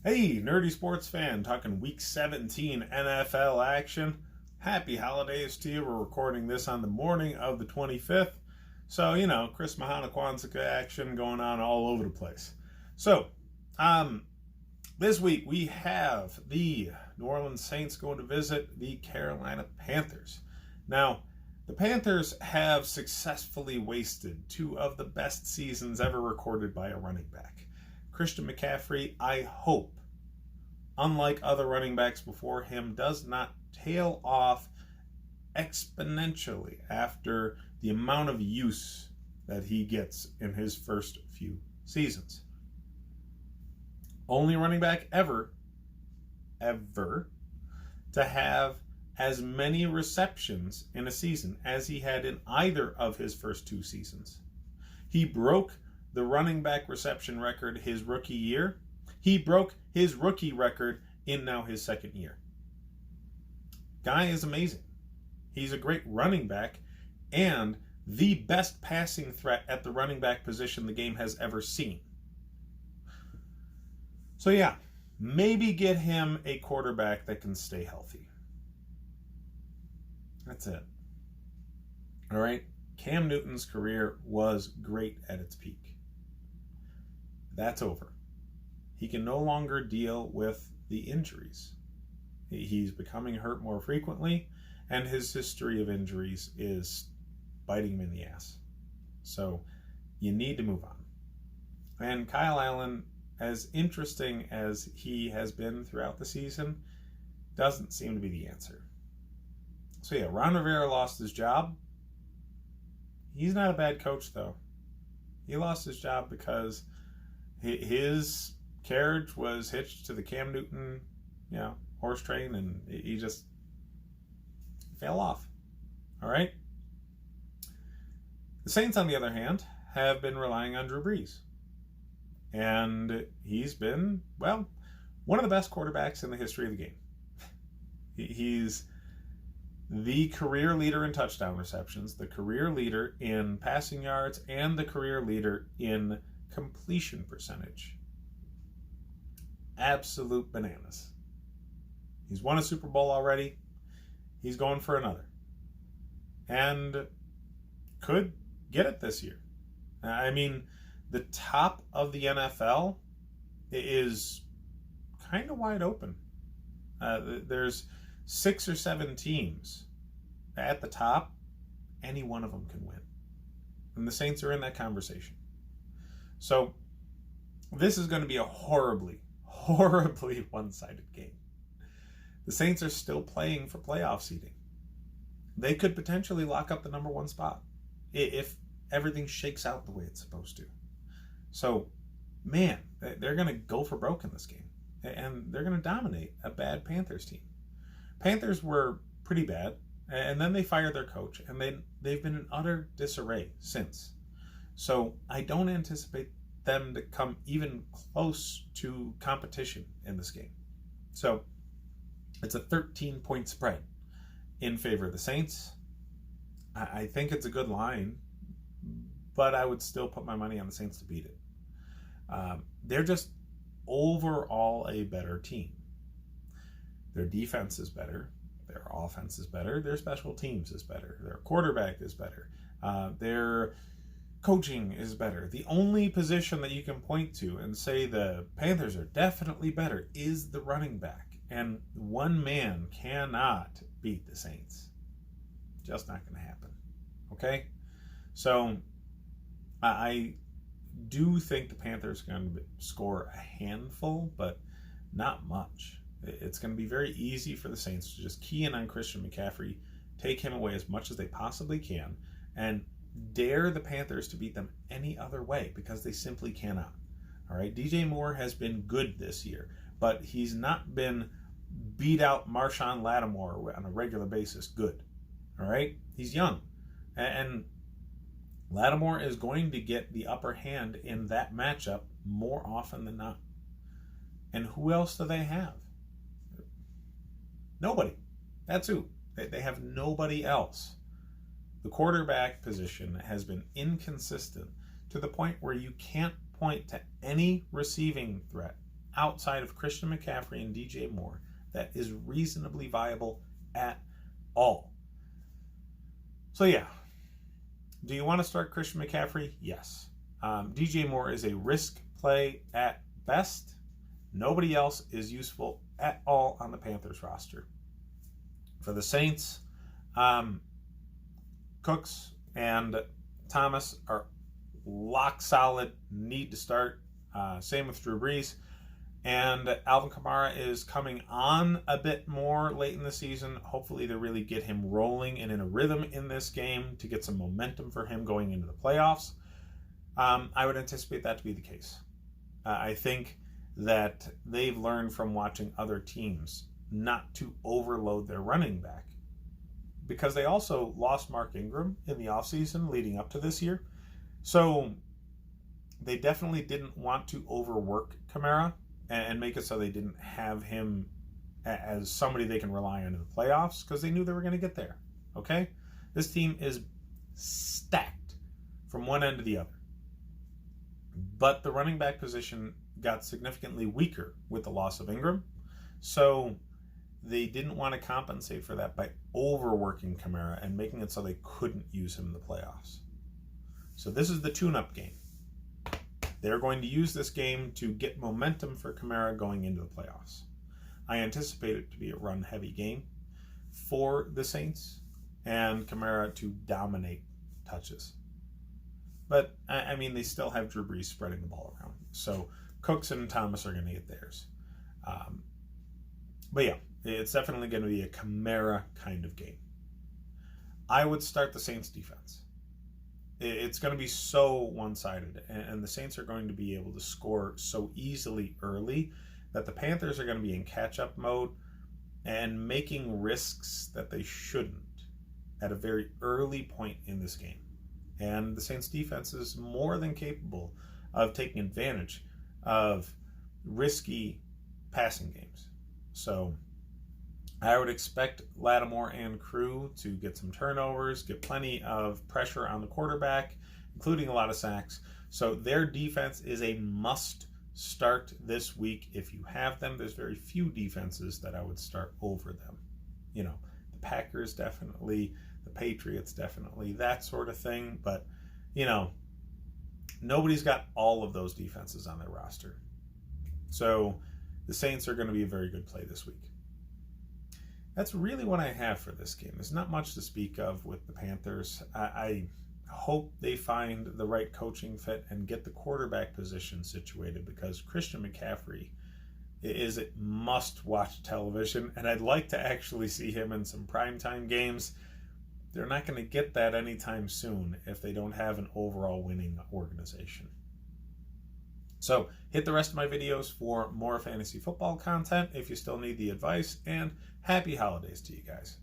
Hey, nerdy sports fan, talking week 17 NFL action. Happy holidays to you. We're recording this on the morning of the 25th. So, Chris Mahana Kwanzaa action going on all over the place. So, this week we have the New Orleans Saints going to visit the Carolina Panthers. Now, the Panthers have successfully wasted two of the best seasons ever recorded by a running back. Christian McCaffrey, I hope, unlike other running backs before him, does not tail off exponentially after the amount of use that he gets in his first few seasons. Only running back ever to have as many receptions in a season as he had in either of his first two seasons. He broke the running back reception record his rookie year. He broke his rookie record in now his second year. Guy is amazing. He's a great running back and the best passing threat at the running back position the game has ever seen. So yeah, maybe get him a quarterback that can stay healthy. That's it. All right. Cam Newton's career was great at its peak. That's over. He can no longer deal with the injuries. He's becoming hurt more frequently, and his history of injuries is biting him in the ass. So you need to move on. And Kyle Allen, as interesting as he has been throughout the season, doesn't seem to be the answer. So yeah, Ron Rivera lost his job. He's not a bad coach, though. He lost his job because his carriage was hitched to the Cam Newton, horse train, and he just fell off. All right? The Saints, on the other hand, have been relying on Drew Brees. And he's been, one of the best quarterbacks in the history of the game. He's the career leader in touchdown receptions, the career leader in passing yards, and the career leader in completion percentage. Absolute bananas. He's won a Super Bowl already. He's going for another. And could get it this year. I mean, the top of the NFL is kind of wide open. There's 6 or 7 teams at the top. Any one of them can win. And the Saints are in that conversation. So this is going to be a horribly one-sided game. The Saints are still playing for playoff seeding. They could potentially lock up the number 1 spot if everything shakes out the way it's supposed to. So, man, they're going to go for broke in this game. And they're going to dominate a bad Panthers team. Panthers were pretty bad, and then they fired their coach, and they've been in utter disarray since. So I don't anticipate them to come even close to competition in this game. So it's a 13-point spread in favor of the Saints. I think it's a good line, but I would still put my money on the Saints to beat it. They're just overall a better team. Their defense is better. Their offense is better. Their special teams is better. Their quarterback is better. Their coaching is better. The only position that you can point to and say the Panthers are definitely better is the running back. And one man cannot beat the Saints. Just not going to happen. Okay? So I do think the Panthers are going to score a handful, but not much. It's going to be very easy for the Saints to just key in on Christian McCaffrey, take him away as much as they possibly can, and dare the Panthers to beat them any other way, because they simply cannot. All right, DJ Moore has been good this year, but he's not been beat out Marshawn Lattimore on a regular basis good. All right, he's young, and Lattimore is going to get the upper hand in that matchup more often than not. And who else do they have? Nobody. That's who. They have nobody else. The quarterback position has been inconsistent to the point where you can't point to any receiving threat outside of Christian McCaffrey and DJ Moore that is reasonably viable at all. So yeah, do you want to start Christian McCaffrey? Yes. DJ Moore is a risk play at best. Nobody else is useful at all on the Panthers roster. For the Saints, Cooks and Thomas are lock solid, need to start. Same with Drew Brees. And Alvin Kamara is coming on a bit more late in the season. Hopefully they really get him rolling and in a rhythm in this game to get some momentum for him going into the playoffs. I would anticipate that to be the case. I think that they've learned from watching other teams not to overload their running back, because they also lost Mark Ingram in the offseason leading up to this year. So they definitely didn't want to overwork Kamara and make it so they didn't have him as somebody they can rely on in the playoffs, because they knew they were going to get there. Okay? This team is stacked from one end to the other. But the running back position got significantly weaker with the loss of Ingram. So they didn't want to compensate for that by overworking Kamara and making it so they couldn't use him in the playoffs. So this is the tune-up game. They're going to use this game to get momentum for Kamara going into the playoffs. I anticipate it to be a run-heavy game for the Saints and Kamara to dominate touches. But, I mean, they still have Drew Brees spreading the ball around. So Cooks and Thomas are going to get theirs. But yeah, it's definitely going to be a Kamara kind of game. I would start the Saints defense. It's going to be so one-sided, and the Saints are going to be able to score so easily early that the Panthers are going to be in catch-up mode and making risks that they shouldn't at a very early point in this game. And the Saints defense is more than capable of taking advantage of risky passing games. So I would expect Lattimore and crew to get some turnovers, get plenty of pressure on the quarterback, including a lot of sacks. So their defense is a must start this week if you have them. There's very few defenses that I would start over them. You know, the Packers definitely, the Patriots definitely, that sort of thing. But, you know, nobody's got all of those defenses on their roster. So the Saints are going to be a very good play this week. That's really what I have for this game. There's not much to speak of with the Panthers. I hope they find the right coaching fit and get the quarterback position situated, because Christian McCaffrey is a must-watch television, and I'd like to actually see him in some primetime games. They're not going to get that anytime soon if they don't have an overall winning organization. So hit the rest of my videos for more fantasy football content if you still need the advice, and happy holidays to you guys.